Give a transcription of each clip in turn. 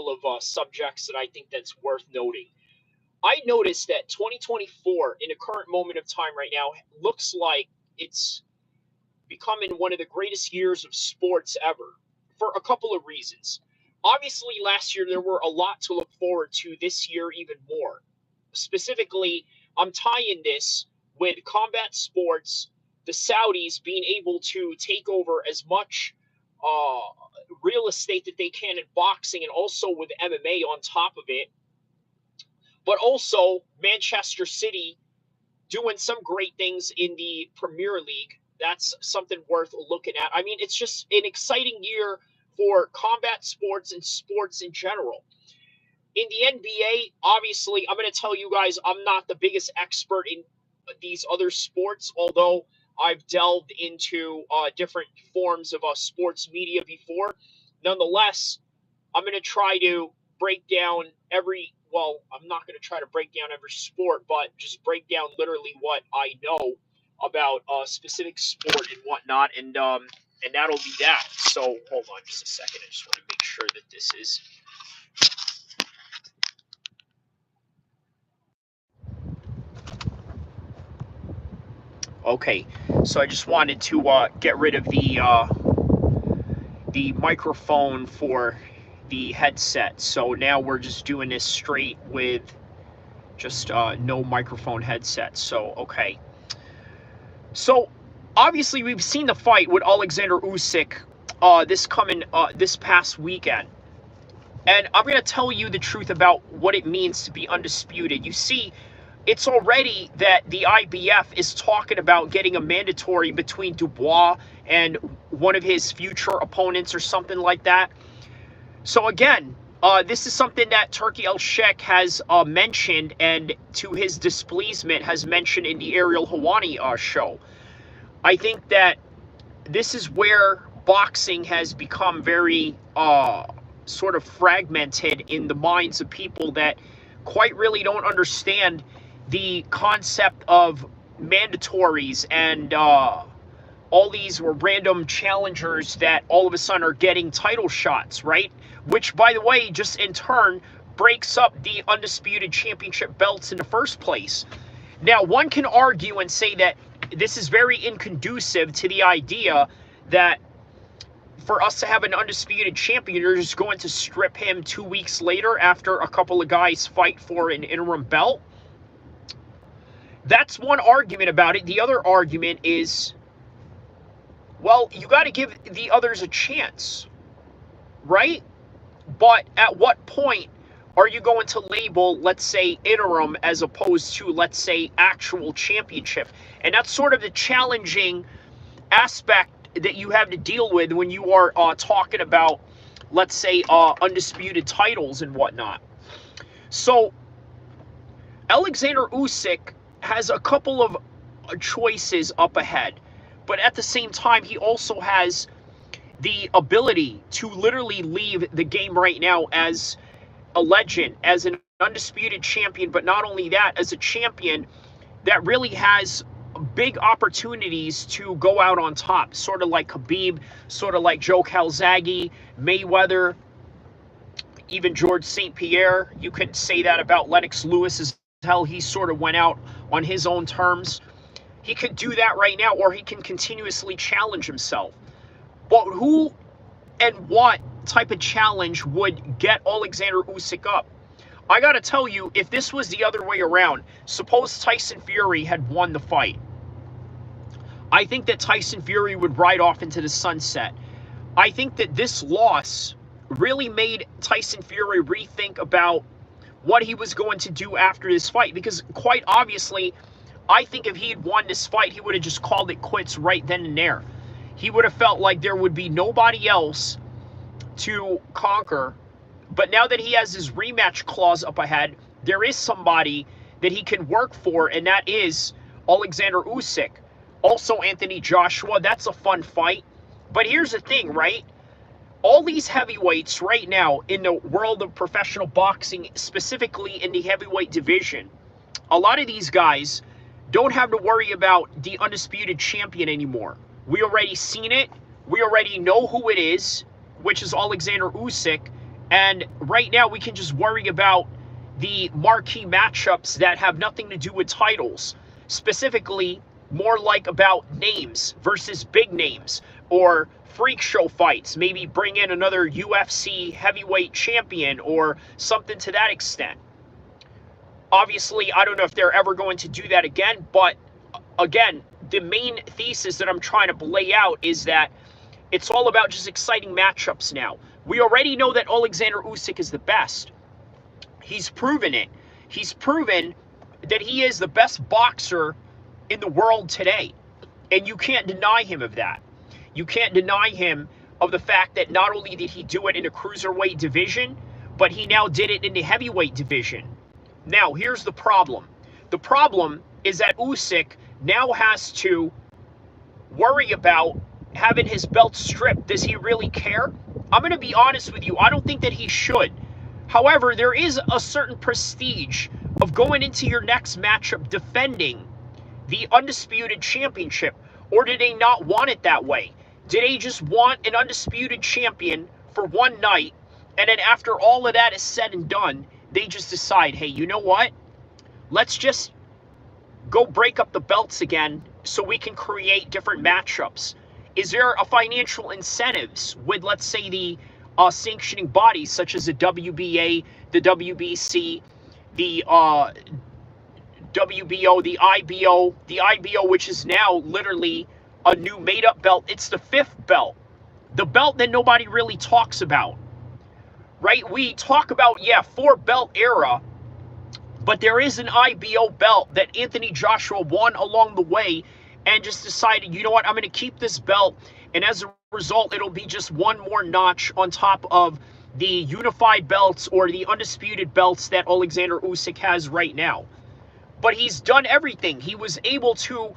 couple of subjects that I think that's worth noting. I noticed that 2024, in a current moment of time right now, looks like it's becoming one of the greatest years of sports ever for a couple of reasons. Obviously, last year there were a lot to look forward to, this year even more. Specifically, I'm tying this with combat sports, the Saudis being able to take over as much uh, real estate that they can in boxing, and also with MMA on top of it. But also Manchester City doing some great things in the Premier League. That's something worth looking at. I mean, it's just an exciting year for combat sports and sports in general. In the NBA, obviously, I'm going to tell you guys, I'm not the biggest expert in these other sports, although I've delved into different forms of sports media before. Nonetheless, I'm going to try to break down I'm not going to try to break down every sport, but just break down literally what I know about a specific sport and whatnot, and that'll be that. So hold on just a second. I just want to make sure that this is. Okay, so I just wanted to get rid of the microphone for the headset. So now we're just doing this straight with just no microphone headset. So, okay. So, obviously, we've seen the fight with Alexander Usyk this past weekend. And I'm going to tell you the truth about what it means to be undisputed. You see, it's already that the IBF is talking about getting a mandatory between Dubois and one of his future opponents or something like that. So again, this is something that Turki El-Kheer has mentioned, and to his displeasement has mentioned in the Ariel Helwani show. I think that this is where boxing has become very sort of fragmented in the minds of people that quite really don't understand the concept of mandatories and all these were random challengers that all of a sudden are getting title shots, right? Which, by the way, just in turn breaks up the Undisputed Championship belts in the first place. Now, one can argue and say that this is very inconducive to the idea that for us to have an undisputed champion, you're just going to strip him 2 weeks later after a couple of guys fight for an interim belt. That's one argument about it. The other argument is, well, you got to give the others a chance, right? But at what point are you going to label, let's say, interim as opposed to, let's say, actual championship? And that's sort of the challenging aspect that you have to deal with when you are talking about, let's say, undisputed titles and whatnot. So Alexander Usyk has a couple of choices up ahead, but at the same time, he also has the ability to literally leave the game right now as a legend, as an undisputed champion, but not only that, as a champion that really has big opportunities to go out on top, sort of like Khabib, sort of like Joe Calzaghe, Mayweather, even George St. Pierre. You could say that about Lennox Lewis as hell. He sort of went out on his own terms. He could do that right now, or he can continuously challenge himself. But who and what type of challenge would get Alexander Usyk up? I got to tell you, if this was the other way around, suppose Tyson Fury had won the fight, I think that Tyson Fury would ride off into the sunset. I think that this loss really made Tyson Fury rethink about what he was going to do after this fight, because quite obviously, I think if he had won this fight, he would have just called it quits right then and there. He would have felt like there would be nobody else to conquer. But now that he has his rematch clause up ahead, there is somebody that he can work for, and that is Alexander Usyk. Also, Anthony Joshua, that's a fun fight. But here's the thing, right? All these heavyweights right now in the world of professional boxing, specifically in the heavyweight division, a lot of these guys don't have to worry about the undisputed champion anymore. We already seen it. We already know who it is, which is Alexander Usyk. And right now we can just worry about the marquee matchups that have nothing to do with titles, specifically more like about names versus big names, or freak show fights, maybe bring in another UFC heavyweight champion or something to that extent. Obviously, I don't know if they're ever going to do that again, but again, the main thesis that I'm trying to lay out is that it's all about just exciting matchups now. We already know that Alexander Usyk is the best. He's proven it. He's proven that he is the best boxer in the world today. And you can't deny him of that. You can't deny him of the fact that not only did he do it in a cruiserweight division, but he now did it in the heavyweight division. Now, here's the problem. The problem is that Usyk now has to worry about having his belt stripped. Does he really care? I'm going to be honest with you. I don't think that he should. However, there is a certain prestige of going into your next matchup defending the Undisputed Championship. Or did they not want it that way? Did they just want an Undisputed Champion for one night, and then after all of that is said and done, they just decide, hey, you know what? Let's just go break up the belts again so we can create different matchups. Is there a financial incentives with, let's say, the sanctioning bodies such as the WBA, the WBC, the WBO, the IBO, which is now literally a new made-up belt. It's the 5th belt, the belt that nobody really talks about, right? We talk about, yeah, 4-belt era, but there is an IBO belt that Anthony Joshua won along the way and just decided, you know what, I'm going to keep this belt, and as a result, it'll be just one more notch on top of the unified belts or the undisputed belts that Alexander Usyk has right now. But he's done everything. He was able to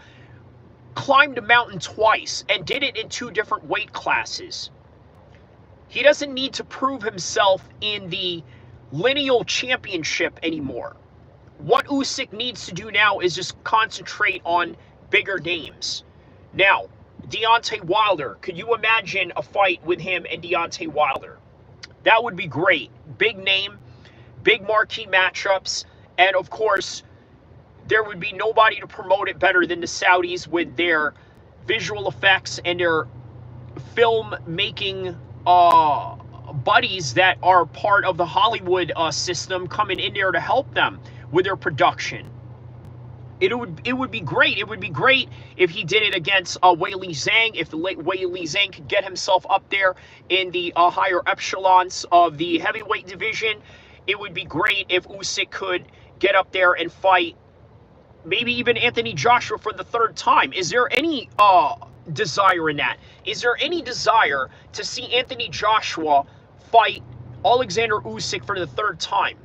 climb the mountain twice and did it in 2 different weight classes. He doesn't need to prove himself in the lineal championship anymore. What Usyk needs to do now is just concentrate on bigger names. Now, Deontay Wilder, could you imagine a fight with him and Deontay Wilder? That would be great. Big name, big marquee matchups, and of course, there would be nobody to promote it better than the Saudis with their visual effects and their film-making buddies that are part of the Hollywood system coming in there to help them with their production. It would be great. It would be great if he did it against Weili Zhang, if Weili Zhang could get himself up there in the higher echelons of the heavyweight division. It would be great if Usyk could get up there and fight maybe even Anthony Joshua for the 3rd time. Is there any desire in that? Is there any desire to see Anthony Joshua fight Alexander Usyk for the 3rd time?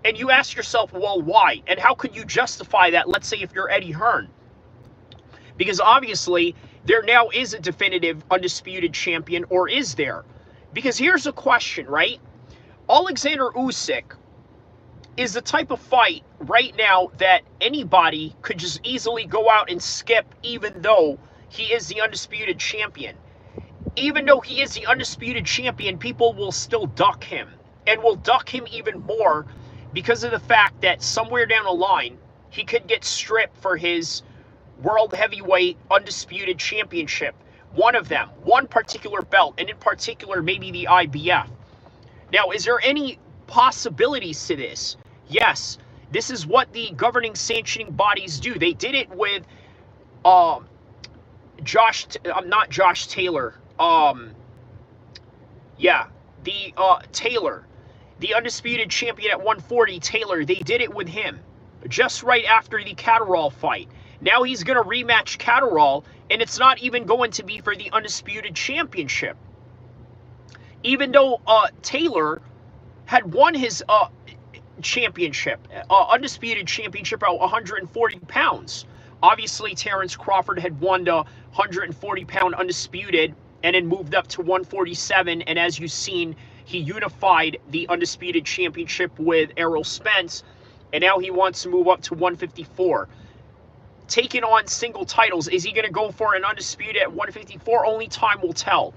And you ask yourself, well, why? And how could you justify that, let's say, if you're Eddie Hearn? Because obviously, there now is a definitive undisputed champion, or is there? Because here's a question, right? Alexander Usyk is the type of fight right now that anybody could just easily go out and skip, even though he is the undisputed champion. Even though he is the undisputed champion, people will still duck him, and will duck him even more because of the fact that somewhere down the line, he could get stripped for his World Heavyweight Undisputed Championship. One of them, one particular belt, and in particular, maybe the IBF. Now, is there any possibilities to this? Yes, this is what the governing sanctioning bodies do. They did it with not Josh Taylor. Taylor. The undisputed champion at 140, Taylor, they did it with him just right after the Catterall fight. Now he's going to rematch Catterall, and it's not even going to be for the undisputed championship. Even though Taylor had won his championship, undisputed championship at 140 pounds. Obviously, Terrence Crawford had won the 140-pound undisputed and then moved up to 147, and as you've seen, he unified the undisputed championship with Errol Spence, and now he wants to move up to 154. Taking on single titles, is he going to go for an undisputed at 154? Only time will tell.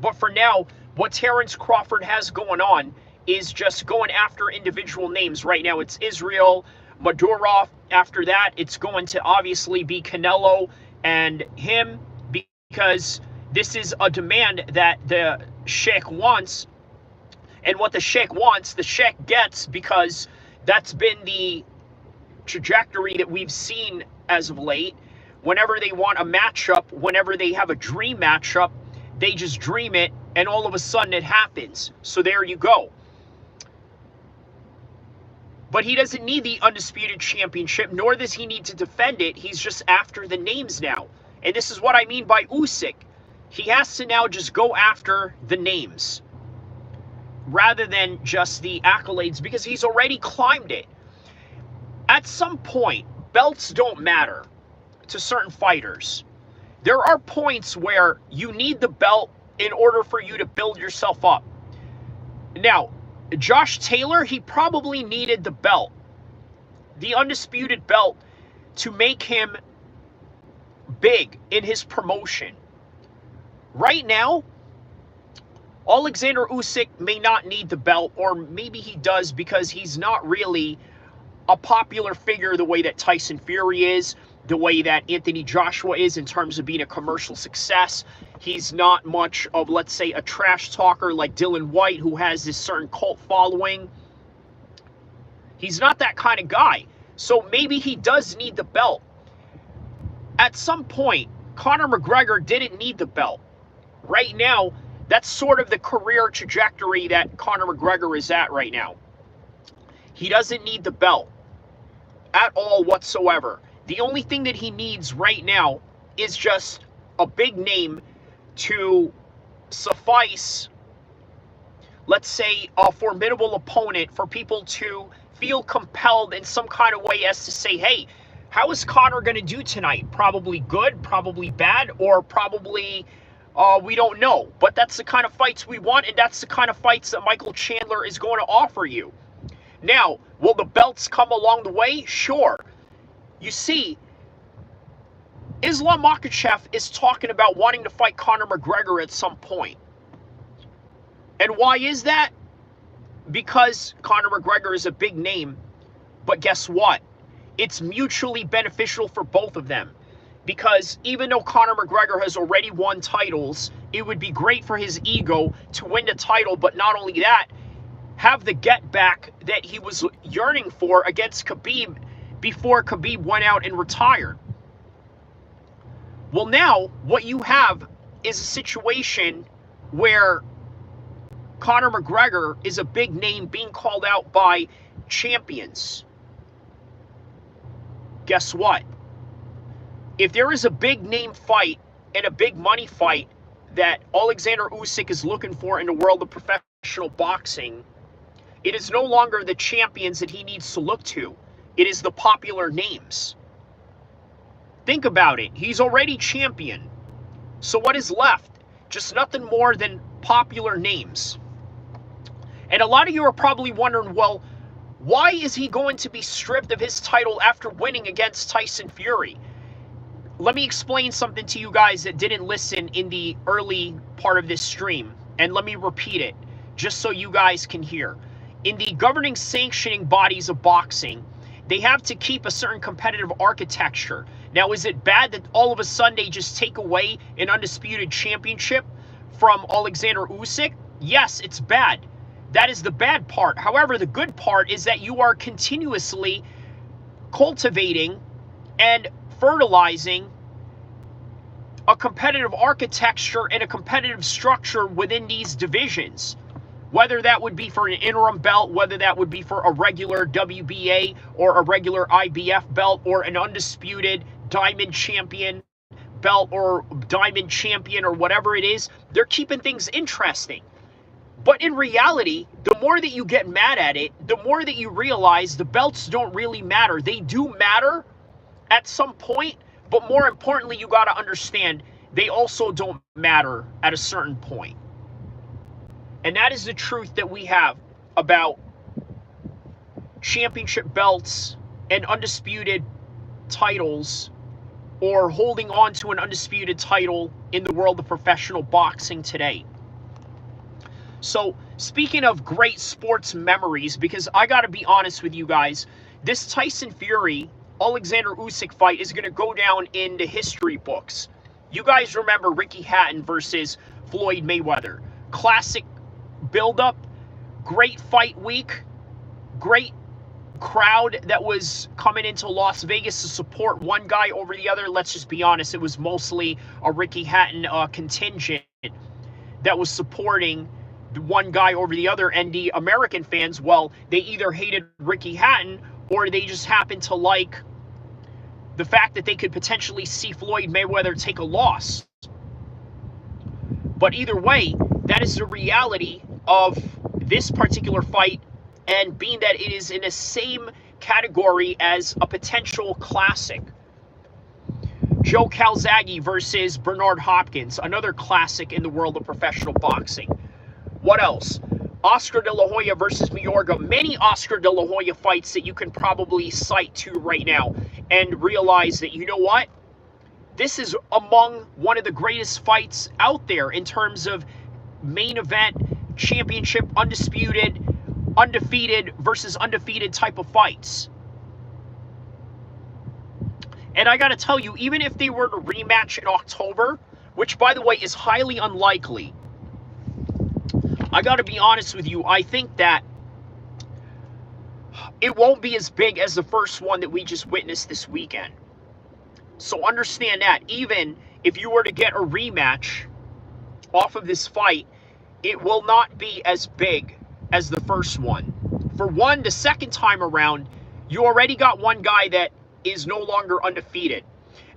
But for now, what Terrence Crawford has going on is just going after individual names. Right now it's Israel Madurov. After that, it's going to obviously be Canelo and him, because this is a demand that the Sheikh wants. And what the Sheikh wants, the Sheikh gets, because that's been the trajectory that we've seen as of late. Whenever they want a matchup, whenever they have a dream matchup, they just dream it, and all of a sudden it happens. So there you go. But he doesn't need the Undisputed Championship, nor does he need to defend it. He's just after the names now. And this is what I mean by Usyk. He has to now just go after the names rather than just the accolades, because he's already climbed it. At some point, belts don't matter to certain fighters. There are points where you need the belt in order for you to build yourself up. Now, Josh Taylor, he probably needed the belt, the undisputed belt, to make him big in his promotion. Right now, Alexander Usyk may not need the belt, or maybe he does because he's not really a popular figure the way that Tyson Fury is, the way that Anthony Joshua is in terms of being a commercial success. He's not much of, let's say, a trash talker like Dylan White, who has this certain cult following. He's not that kind of guy. So maybe he does need the belt. At some point, Conor McGregor didn't need the belt. Right now, that's sort of the career trajectory that Conor McGregor is at right now. He doesn't need the belt at all whatsoever. The only thing that he needs right now is just a big name to suffice, let's say, a formidable opponent for people to feel compelled in some kind of way as to say, hey, how is Conor going to do tonight? Probably good, probably bad, or probably we don't know. But that's the kind of fights we want, and that's the kind of fights that Michael Chandler is going to offer you. Now, will the belts come along the way? Sure. You see, Islam Makhachev is talking about wanting to fight Conor McGregor at some point. And why is that? Because Conor McGregor is a big name. But guess what? It's mutually beneficial for both of them. Because even though Conor McGregor has already won titles, it would be great for his ego to win the title, but not only that, have the get back that he was yearning for against Khabib before Khabib went out and retired. Well, now what you have is a situation where Conor McGregor is a big name being called out by champions. Guess what? If there is a big name fight and a big money fight that Alexander Usyk is looking for in the world of professional boxing, it is no longer the champions that he needs to look to. It is the popular names. Think about it. He's already champion. So what is left? Just nothing more than popular names. And a lot of you are probably wondering, well, why is he going to be stripped of his title after winning against Tyson Fury? Let me explain something to you guys that didn't listen in the early part of this stream. And let me repeat it, just so you guys can hear. In the governing sanctioning bodies of boxing, they have to keep a certain competitive architecture. Now, is it bad that all of a sudden they just take away an undisputed championship from Alexander Usyk? Yes, it's bad. That is the bad part. However, the good part is that you are continuously cultivating and fertilizing a competitive architecture and a competitive structure within these divisions. Whether that would be for an interim belt, whether that would be for a regular WBA or a regular IBF belt, or an undisputed diamond champion belt or diamond champion or whatever it is, they're keeping things interesting. But in reality, the more that you get mad at it, the more that you realize the belts don't really matter. They do matter at some point, but more importantly, you got to understand they also don't matter at a certain point. And that is the truth that we have about championship belts and undisputed titles, or holding on to an undisputed title in the world of professional boxing today. So, speaking of great sports memories, because I got to be honest with you guys, this Tyson Fury Alexander Usyk fight is going to go down in the history books. You guys remember Ricky Hatton versus Floyd Mayweather. Classic build-up, great fight week, great crowd that was coming into Las Vegas to support one guy over the other. Let's just be honest, it was mostly a Ricky Hatton contingent that was supporting the one guy over the other, and the American fans, well, they either hated Ricky Hatton or they just happened to like the fact that they could potentially see Floyd Mayweather take a loss. But either way, that is the reality of this particular fight, and being that it is in the same category as a potential classic. Joe Calzaghe versus Bernard Hopkins, another classic in the world of professional boxing. What else? Oscar De La Hoya versus Mayorga. Many Oscar De La Hoya fights that you can probably cite to right now and realize that, you know what? This is among one of the greatest fights out there in terms of main event, championship, undisputed, undefeated versus undefeated type of fights. And I got to tell you, even if they were to rematch in October, which, by the way, is highly unlikely, I got to be honest with you, I think that it won't be as big as the first one that we just witnessed this weekend. So understand that even if you were to get a rematch off of this fight, it will not be as big as the first one. For one, the second time around, you already got one guy that is no longer undefeated.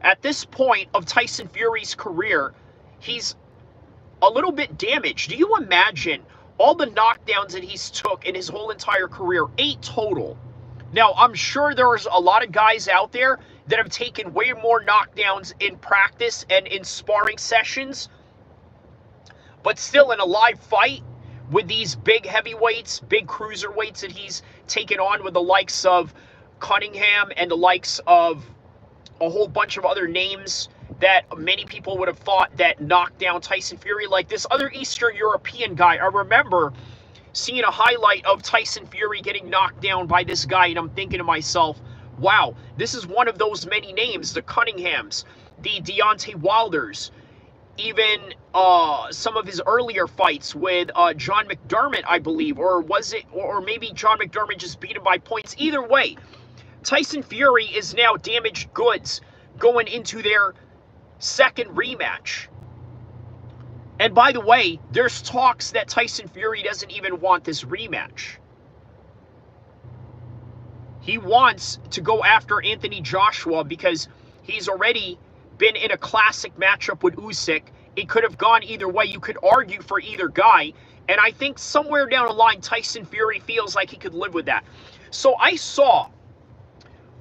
At this point of Tyson Fury's career, he's a little bit damaged. Do you imagine all the knockdowns that he's took in his whole entire career? 8 total. Now, I'm sure there's a lot of guys out there that have taken way more knockdowns in practice and in sparring sessions, but still in a live fight with these big heavyweights, big cruiserweights that he's taken on with the likes of Cunningham and the likes of a whole bunch of other names that many people would have thought that knocked down Tyson Fury, like this other Eastern European guy. I remember seeing a highlight of Tyson Fury getting knocked down by this guy, and I'm thinking to myself, wow, this is one of those many names, the Cunninghams, the Deontay Wilders, even some of his earlier fights with John McDermott, I believe, or was it, or maybe John McDermott just beat him by points. Either way, Tyson Fury is now damaged goods going into their second rematch. And by the way, there's talks that Tyson Fury doesn't even want this rematch. He wants to go after Anthony Joshua because he's already been in a classic matchup with Usyk. It could have gone either way. You could argue for either guy. And I think somewhere down the line, Tyson Fury feels like he could live with that. So I saw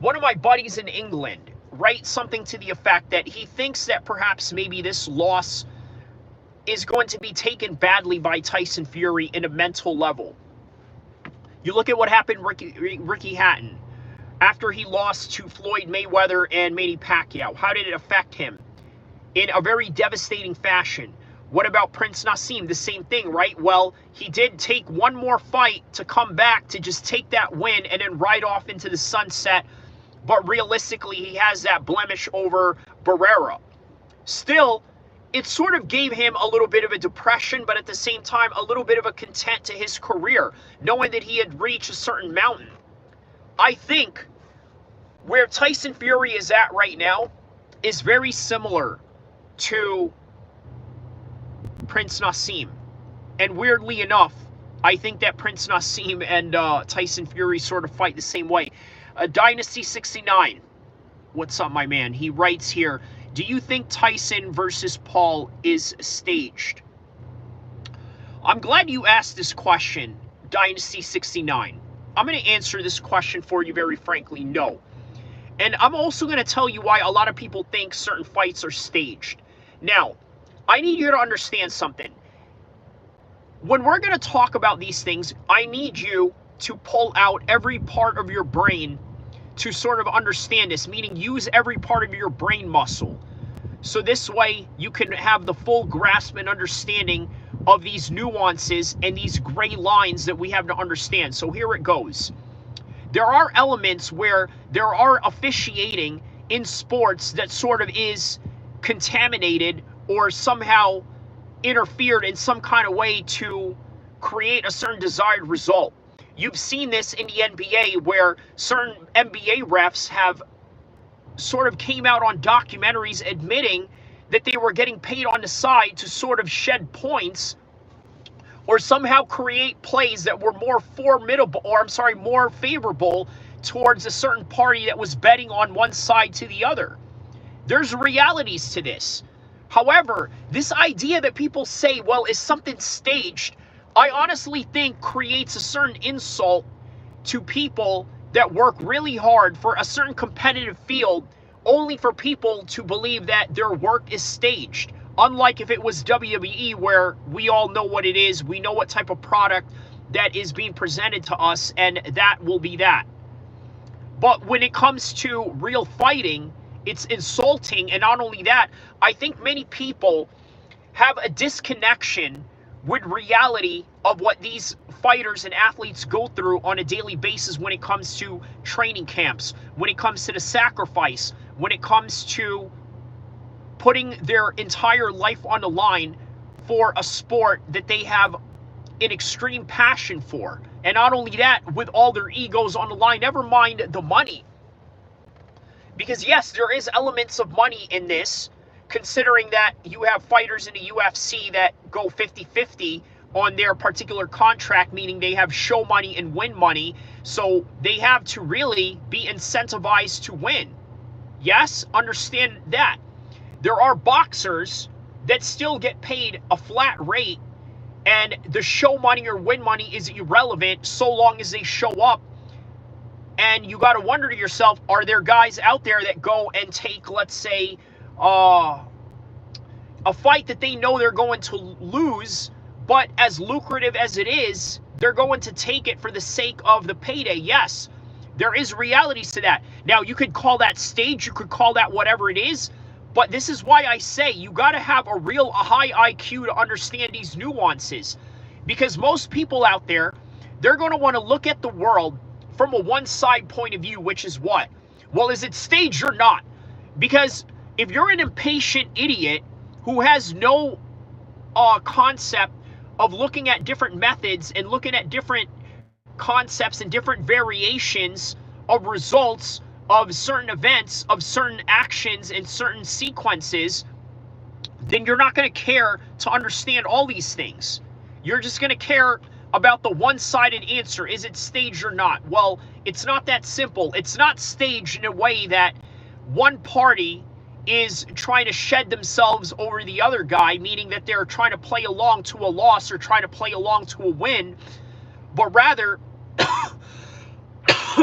one of my buddies in England write something to the effect that he thinks that perhaps maybe this loss is going to be taken badly by Tyson Fury in a mental level. You look at what happened Ricky Hatton after he lost to Floyd Mayweather and Manny Pacquiao. How did it affect him? In a very devastating fashion. What about Prince Naseem? The same thing, right? Well, he did take one more fight to come back to just take that win and then ride off into the sunset. But realistically, he has that blemish over Barrera. Still, it sort of gave him a little bit of a depression, but at the same time, a little bit of a content to his career, knowing that he had reached a certain mountain. I think where Tyson Fury is at right now is very similar to Prince Naseem. And weirdly enough, I think that Prince Naseem and Tyson Fury sort of fight the same way. Dynasty 69. What's up, my man? He writes here, do you think Tyson versus Paul is staged? I'm glad you asked this question, Dynasty 69. I'm going to answer this question for you very frankly, no. And I'm also going to tell you why a lot of people think certain fights are staged. Now, I need you to understand something. When we're going to talk about these things, I need you to pull out every part of your brain to sort of understand this, meaning use every part of your brain muscle So this way you can have the full grasp and understanding of these nuances and these gray lines that we have to understand. So here it goes. There are elements where there are officiating in sports that sort of is contaminated or somehow interfered in some kind of way to create a certain desired result. You've seen this in the NBA where certain NBA refs have sort of came out on documentaries admitting that they were getting paid on the side to sort of shed points or somehow create plays that were more formidable, or I'm sorry, more favorable towards a certain party that was betting on one side to the other. There's realities to this. However, this idea that people say, well, is something staged, I honestly think creates a certain insult to people that work really hard for a certain competitive field only for people to believe that their work is staged. Unlike if it was WWE, where we all know what it is, we know what type of product that is being presented to us, and that will be that. But when it comes to real fighting, it's insulting. And not only that, I think many people have a disconnection with reality of what these fighters and athletes go through on a daily basis when it comes to training camps, when it comes to the sacrifice, when it comes to putting their entire life on the line for a sport that they have an extreme passion for. And not only that, with all their egos on the line, never mind the money. Because yes, there is elements of money in this, considering that you have fighters in the UFC that go 50-50 on their particular contract, meaning they have show money and win money, so they have to really be incentivized to win. Yes, understand that. There are boxers that still get paid a flat rate, and the show money or win money is irrelevant so long as they show up. And you got to wonder to yourself, are there guys out there that go and take, let's say, a fight that they know they're going to lose, but as lucrative as it is, they're going to take it for the sake of the payday? Yes, there is realities to that. Now, you could call that stage, you could call that whatever it is, but this is why I say you got to have a high IQ to understand these nuances. Because most people out there, they're going to want to look at the world from a one-side point of view, which is what? Well, is it staged or not? Because if you're an impatient idiot who has no concept of looking at different methods and looking at different concepts and different variations of results of certain events, of certain actions and certain sequences, then you're not going to care to understand all these things. You're just going to care about the one-sided answer. Is it staged or not? Well, it's not that simple. It's not staged in a way that one party is trying to shed themselves over the other guy, meaning that they're trying to play along to a loss or trying to play along to a win, but rather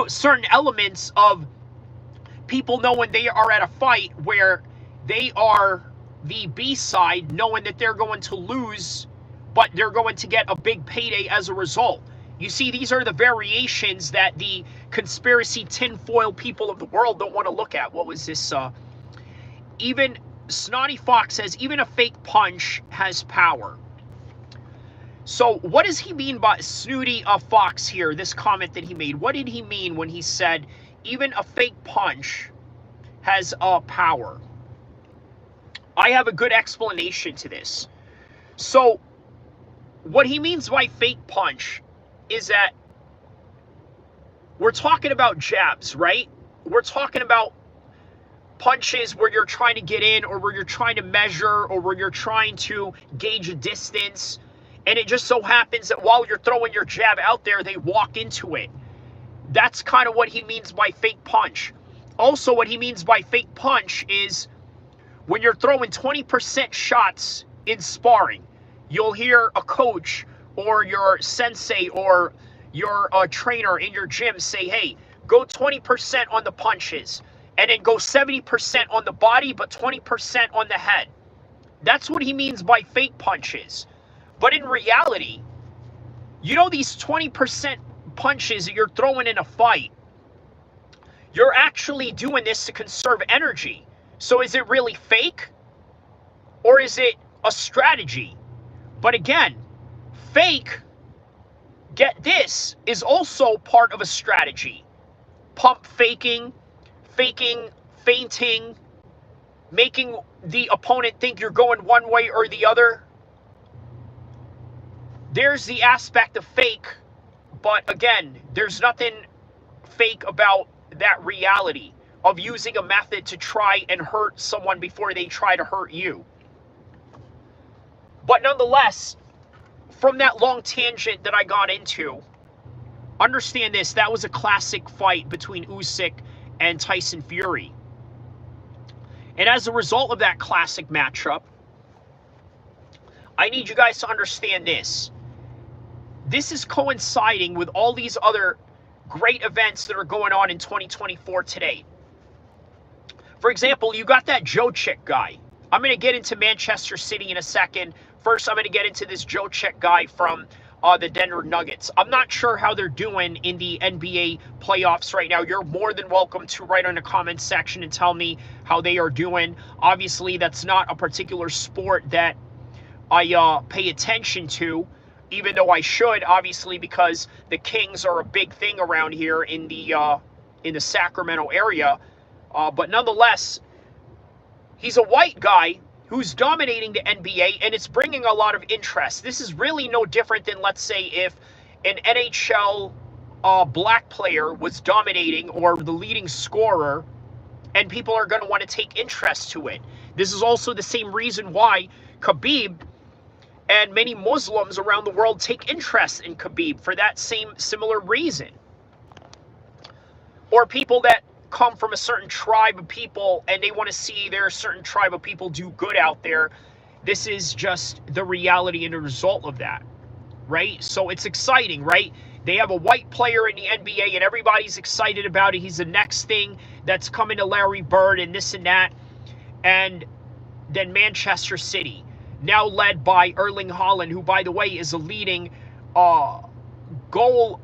certain elements of people knowing they are at a fight where they are the B side, knowing that they're going to lose, but they're going to get a big payday as a result. You see, these are the variations that the conspiracy tinfoil people of the world don't want to look at. What was this? Even Snotty Fox says, even a fake punch has power. So what does he mean by Snooty Fox here, this comment that he made? What did he mean when he said, even a fake punch has power? I have a good explanation to this. So what he means by fake punch is that we're talking about jabs, right? We're talking about punches where you're trying to get in, or where you're trying to measure, or where you're trying to gauge a distance. And it just so happens that while you're throwing your jab out there, they walk into it. That's kind of what he means by fake punch. Also, what he means by fake punch is when you're throwing 20% shots in sparring, you'll hear a coach or your sensei or your trainer in your gym say, hey, go 20% on the punches, and then go 70% on the body, but 20% on the head. That's what he means by fake punches. But in reality, you know, these 20% punches that you're throwing in a fight, you're actually doing this to conserve energy. So is it really fake? Or is it a strategy? But again, fake, get this, is also part of a strategy. Pump faking, fainting, making the opponent think you're going one way or the other. There's the aspect of fake, but again, there's nothing fake about that reality of using a method to try and hurt someone before they try to hurt you. But nonetheless, from that long tangent that I got into, understand this, that was a classic fight between Usyk and Tyson Fury. And as a result of that classic matchup, I need you guys to understand this. This is coinciding with all these other great events that are going on in 2024 today. For example, you got that Usyk guy. I'm going to get into Manchester City in a second. First, I'm going to get into this Usyk guy from the Denver Nuggets. I'm not sure how they're doing in the NBA playoffs right now. You're more than welcome to write in the comments section and tell me how they are doing. Obviously, that's not a particular sport that I pay attention to, even though I should, obviously, because the Kings are a big thing around here in the Sacramento area. But nonetheless, he's a white guy who's dominating the NBA, and it's bringing a lot of interest. This is really no different than, let's say, if an NHL black player was dominating or the leading scorer, and people are going to want to take interest to it. This is also the same reason why Khabib and many Muslims around the world take interest in Khabib, for that same similar reason. Or people that come from a certain tribe of people and they want to see their certain tribe of people do good out there. This is just the reality and the result of that, right? So it's exciting, right? They have a white player in the NBA and everybody's excited about it. He's the next thing that's coming to Larry Bird and this and that. And then Manchester City, now led by Erling Haaland, who, by the way, is a leading goal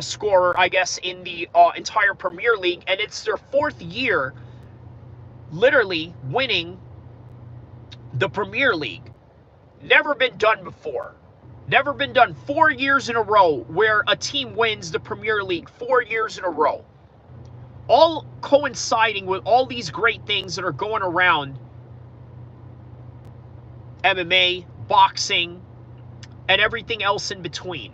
scorer, I guess, in the entire Premier League, and it's their fourth year literally winning the Premier League. Never been done before. Never been done. 4 years in a row where a team wins the Premier League, 4 years in a row. All coinciding with all these great things that are going around MMA, boxing, and everything else in between.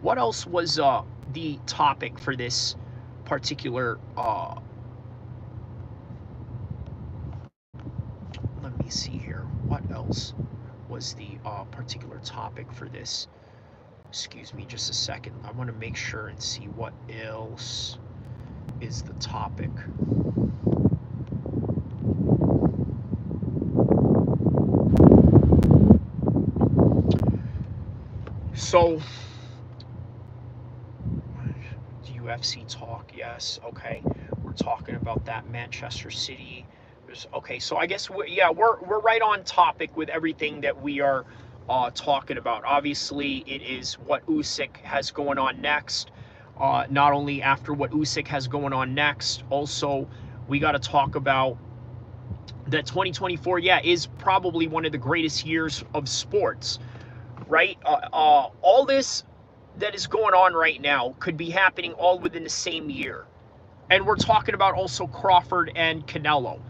What else was the topic for this particular, let me see here. What else was the particular topic for this? Excuse me just a second. I want to make sure and see what else is the topic. So, UFC talk, yes, okay. We're talking about that Manchester City. Okay, so I guess we're right on topic with everything that we are talking about. Obviously, it is what Usyk has going on next. Not only after what Usyk has going on next, also we got to talk about that 2024. Is probably one of the greatest years of sports, right? All this that is going on right now could be happening all within the same year. And we're talking about also Crawford and Canelo.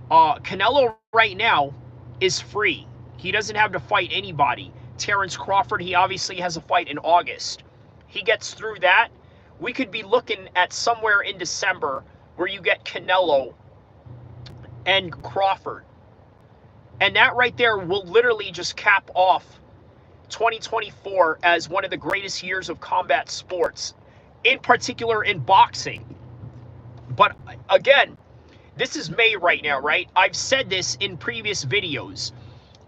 Canelo right now is free. He doesn't have to fight anybody. Terrence Crawford, he obviously has a fight in August. He gets through that. We could be looking at somewhere in December where you get Canelo and Crawford. And that right there will literally just cap off 2024 as one of the greatest years of combat sports, in particular in boxing. But again, this is May right now, right? I've said this in previous videos.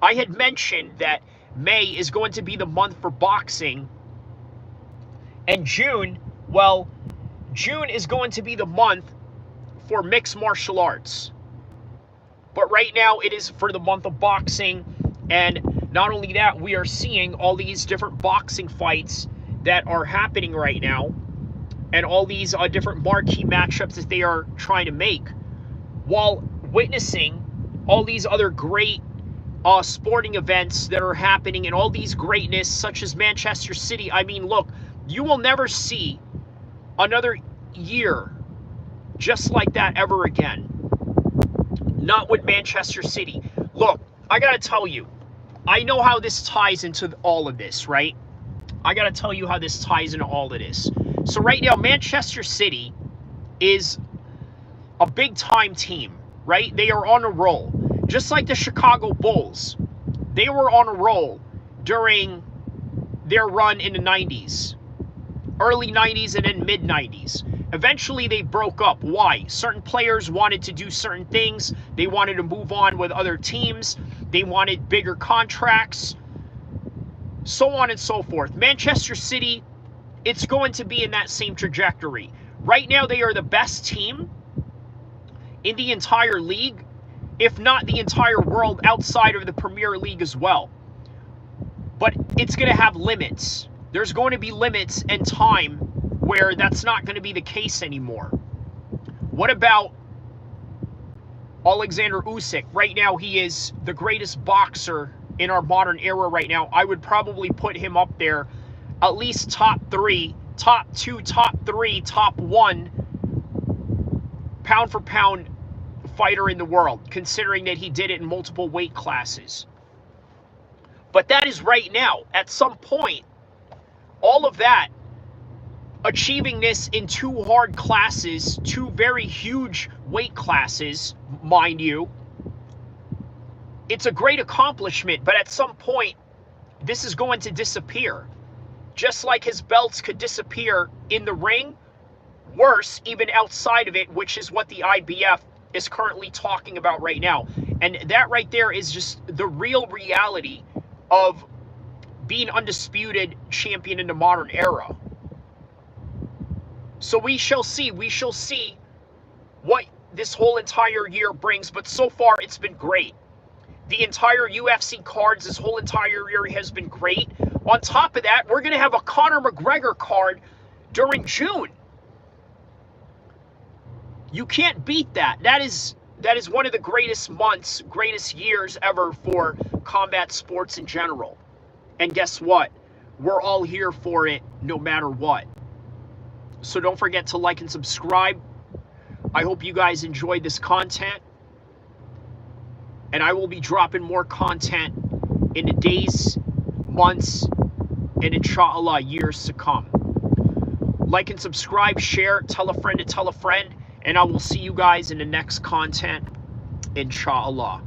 I had mentioned that May is going to be the month for boxing, and June is going to be the month for mixed martial arts. But right now it is for the month of boxing. And not only that, we are seeing all these different boxing fights that are happening right now, and all these different marquee matchups that they are trying to make, while witnessing all these other great sporting events that are happening and all these greatness, such as Manchester City. I mean, look, you will never see another year just like that ever again. Not with Manchester City. Look, I got to tell you, I know how this ties into all of this, right? I got to tell you how this ties into all of this. So right now, Manchester City is a big-time team, right? They are on a roll. Just like the Chicago Bulls. They were on a roll during their run in the 90s. Early 90s and then mid-90s. Eventually, they broke up. Why? Certain players wanted to do certain things. They wanted to move on with other teams. They wanted bigger contracts. So on and so forth. Manchester City, it's going to be in that same trajectory. Right now, they are the best team in the entire league, if not the entire world, outside of the Premier League as well. But it's going to have limits. There's going to be limits and time where that's not going to be the case anymore. What about Alexander Usyk? Right now, he is the greatest boxer in our modern era right now. I would probably put him up there, at least top 3, top 2, top 3, top 1 pound for pound fighter in the world, considering that he did it in multiple weight classes. But that is right now. At some point, all of that, achieving this in 2 hard classes, 2 very huge weight classes, mind you, it's a great accomplishment, but at some point, this is going to disappear. Just like his belts could disappear in the ring, worse, even outside of it, which is what the IBF is currently talking about right now. And that right there is just the real reality of being undisputed champion in the modern era. So we shall see. We shall see what this whole entire year brings. But so far, it's been great. The entire UFC cards this whole entire year has been great. On top of that, we're going to have a Conor McGregor card during June. You can't beat that. That is one of the greatest months, greatest years ever for combat sports in general. And guess what? We're all here for it no matter what. So don't forget to like and subscribe. I hope you guys enjoyed this content. And I will be dropping more content in the days, months, and inshallah, years to come. Like and subscribe, share, tell a friend to tell a friend. And I will see you guys in the next content, inshallah.